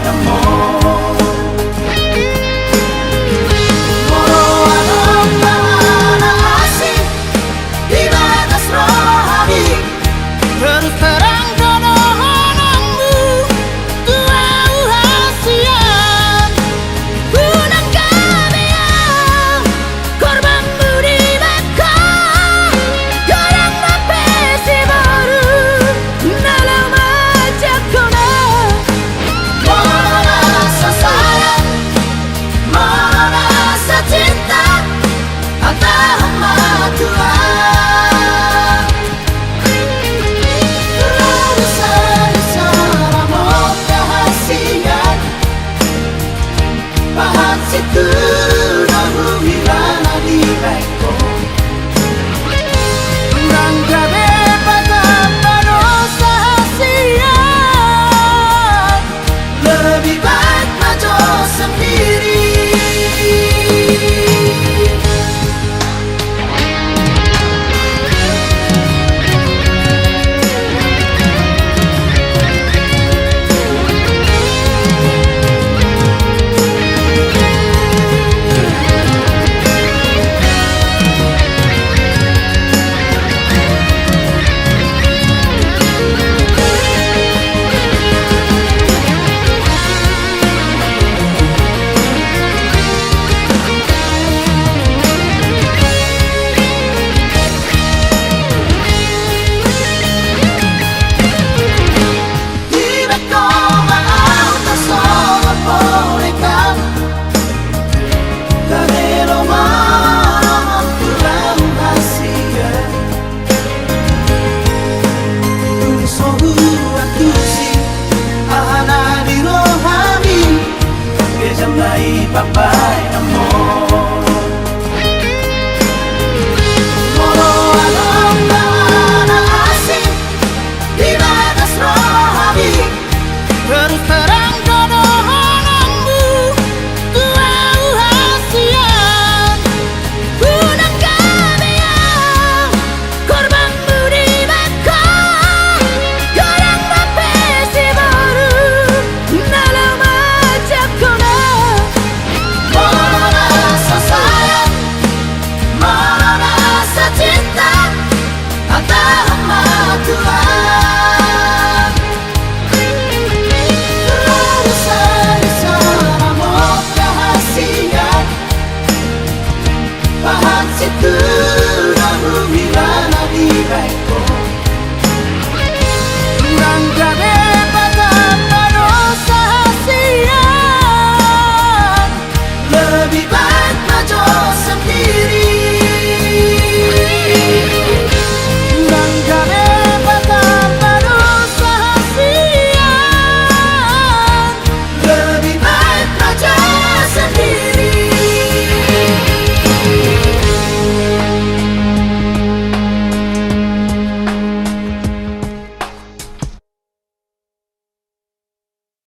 amor. Walau ada asing di batas rohani, terus terang kenohonanmu tuau hasian. Gunung kabeang korbanmu di Mekah, gorang rapesi baru dalam ajak kona. Mana rasa sayang, mana rasa cinta antara hamba Tuhan. Terlalu besar amor kehasian, bahat situ nahu hilana di beko. Rangga bebatan dosa hasian, lebih baik maju sendiri. Papa